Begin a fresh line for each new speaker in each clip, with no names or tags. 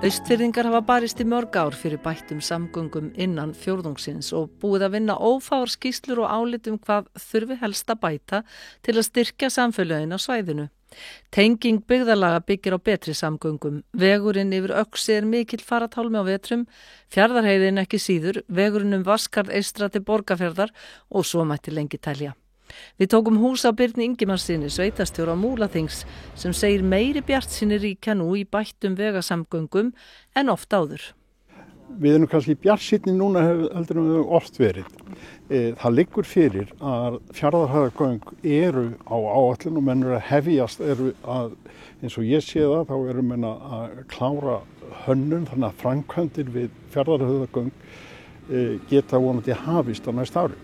Austfirðingar hafa barist í mörg ár fyrir bættum samgöngum innan fjórðungsins og búið að vinna ófáar skýrslur og álit hvað þurfi helst að bæta til að styrkja samfélögin á svæðinu. Tenging byggðarlaga byggir á betri samgöngum. Vegurinn yfir Öxi mikill faratálmi á vetrum, Fjarðarheiðin ekki síður, vegurinn Vaskarð eystra til Borgarfjarðar og svo mætti lengi telja. Við tókum hús á Birni Ingimarssyni, sveitarstjóra Múlaþings, sem segir meiri bjartsýni ríkja nú í bættum vegasamgöngum en oft áður.
Við erum kannski bjartsýnni núna heldur en við oft verið. Það liggur fyrir að Fjarðarheiðargöng eru á áætlun og menn eru að hefjast, eins og ég sé það, þá eru menn að klára hönnun, þannig að framkvæmdir við Fjarðarheiðargöng geta vonandi hafist á næsta ári.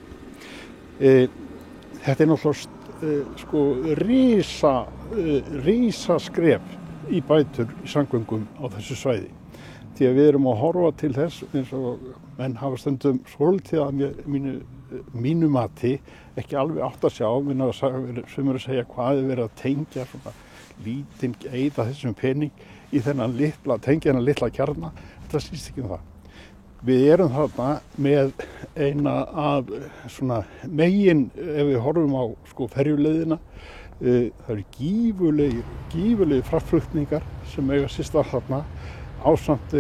Þetta náttúrulega rísa skref í bætur í samgöngum á þessu svæði. Því að við erum að horfa til þess, eins og menn hafa stundum svolítið að mínu mati ekki alveg átt að sjá, sem eru að segja hvað er verið að tengja svona lítinn eyða þessum pening í tengja þennan litla kjarna. Þetta snýst ekki það. Við erum þarna með eina af svona megin, ef við horfum á ferjuleiðina, það eru gífurlegir fraktflutningar sem eiga sér stað þarna ásamt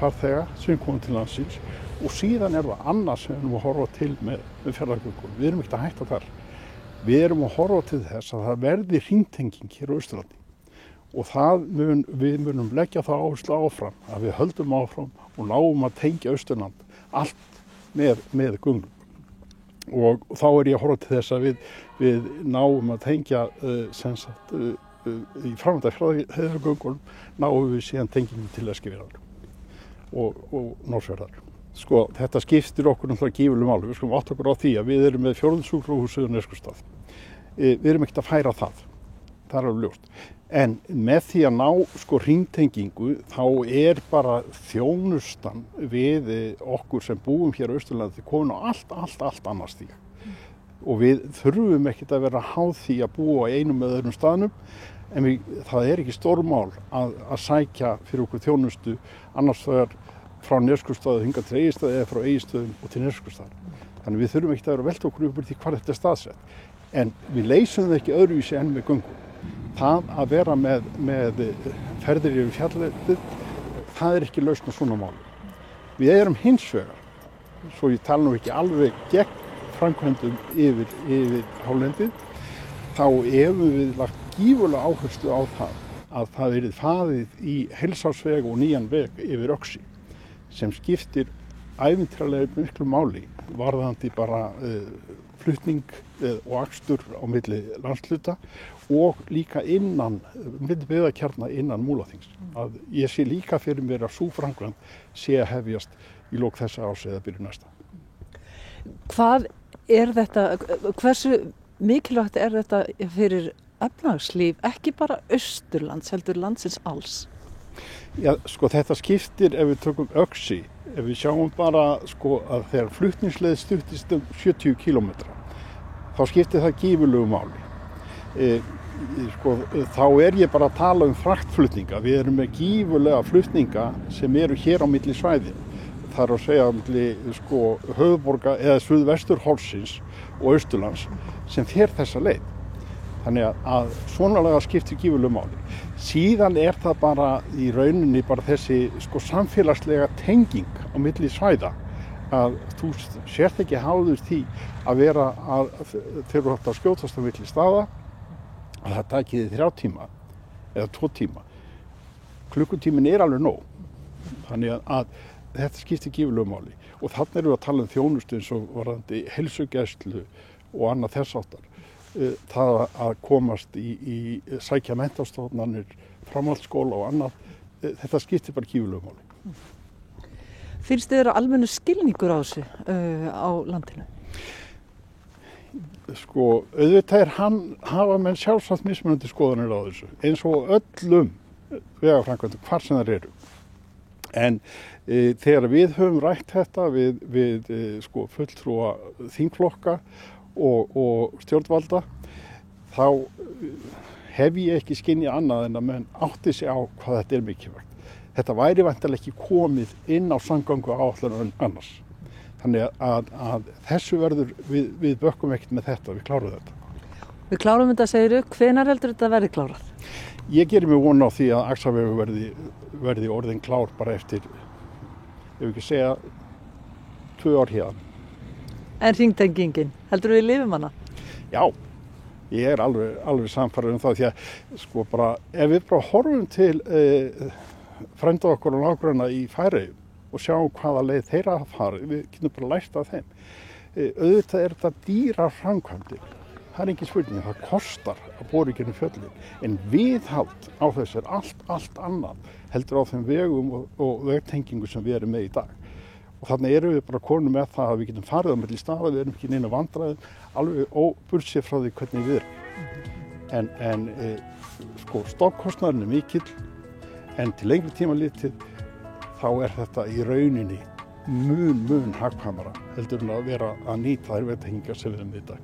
farþega sem komum til landsins og síðan er það annað sem við erum að horfa til með Fjarðargöngum. Við erum ekki að hætta þar. Við erum að horfa til þess að það verði hringtenging hér á Austurlandi. Og við munum leggja það áherslu áfram, að við höldum áfram og náum að tengja Austurland allt með göngum. Og þá er ég að horfa til þess að við náum að tengja í framhald af Fjarðarheiðargöngunum náum við síðan tengingum til Eskifjarðar og Norðfjarðar. Þetta skiptir okkur náttúrulega gífurlegu máli. Við skulum átta okkur á því að við erum með fjórðungssjúkrahúsið á Neskaupstað. Við erum ekkert að færa það. Það er alveg ljóst. En með því að ná hringtengingu þá er bara þjónustan við okkur sem búum hér á Austurlandi komin á allt annars stig. Og við þurfum ekkert að vera háð því að búa á einum eða öðrum staðnum, en það er ekki stórmál að sækja fyrir okkur þjónustu annars vegar frá Neskaupstað hingað til Egilsstaða eða frá Egilsstöðum og til Neskaupstaðar. Þannig við þurfum ekkert að vera að velta okkur upp úr því hvar þetta er staðsett. En við leysum það ekki öðruvísi enn með göngum. Það að vera með ferðir yfir fjallið, það er ekki lausn á svona máli. Við erum hins vegar, svo ég tala nú ekki alveg gegn framkvæmdum yfir hálendið, þá hefum við lagt gífurlega áherslu á það að það verið farið í heilsársveg og nýjan veg yfir Öxi, sem skiptir ævintýralega miklu máli, varðandi bara flutning og akstur á milli landshluta og líka milli byggðakjarna innan Múlaþings. Að ég sé líka fyrir mér að sú framkvæmd sé að hefjast í lok þessa árs eða byrjun næsta.
Hvað er þetta, hversu mikilvægt er þetta fyrir efnahagslíf, ekki bara Austurlands, heldur landsins alls?
Já, þetta skiptir ef við tökum Öxi, ef við sjáum bara að þegar flutningsleið stuttist 70 kílómetra, þá skiptir það gífurlegu máli. Þá er ég bara að tala fraktflutninga. Við erum með gífurlega flutninga sem eru hér á milli svæði. Það er að segja á milli höfuðborga eða suðvesturhornsins og Austurlands sem fer þessa leið. Þannig að svonalega skiptir gífurlegu máli. Síðan er það bara í rauninni bara þessi samfélagslega tenging á milli svæða að þú sért ekki háður því að vera þegar þú ætti að skjótast á milli staða að það taki þig 3 tíma eða 2 tíma. Klukkutíminn er alveg nóg. Þannig að þetta skiptir gífurlegu máli. Og þarna erum við að tala þjónustu eins og varðandi heilsugæslu og annað þess háttar. Það að komast í sækja menntastofnanir, framhaldsskóla og annað, þetta skiptir bara gífurlegu máli.
Finnst þið almennu skilningur á þessu á landinu?
Auðvitað hafa menn sjálfsagt mismunandi skoðanir á þessu, eins og öllum vegaframkvæmdum, hvar sem þær eru. En þegar við höfum rætt þetta við fulltrúa þingflokka og stjórnvalda, þá hef ég ekki skynjað annað en að menn átti sig á hvað þetta er mikilvægt. Þetta væri væntanlega ekki komið inn á samgönguáætlun annars. Þannig að þessu verður, við bökkum ekkert með þetta, við klárum þetta.
Við klárum þetta, segiru. Hvenær heldur þetta verði klárað?
Ég gerir mig von á því að Axarvegur verði orðin klár bara eftir, ef ekki segja, 2 ár héðan. En
hringtengingin, heldur við lifum hana?
Já, ég er alveg samfærður það því að sko bara, ef við bara horfum til frænda okkar og nágranna í Færeyjum og sjáum hvaða leið þeirra farið, við getum bara lært af þeim. Auðvitað er þetta dýrar framkvæmdir. Það er engin spurning, það kostar að bora í gegnum fjöllin, en viðhald á þessu er allt annað heldur á þeim vegum og vegtengingu sem við erum með í dag. Og þannig erum við bara konum með það að við getum farið á milli staða, við erum ekki neina vandræðin, alveg óbursið frá því hvernig við erum. En sko, stofnkostnaðurinn er mikill, en til lengri tíma litið þá er þetta í rauninni mun hagkvæmara heldur en að vera að nýta þær vegtengingar sem við erum í dag.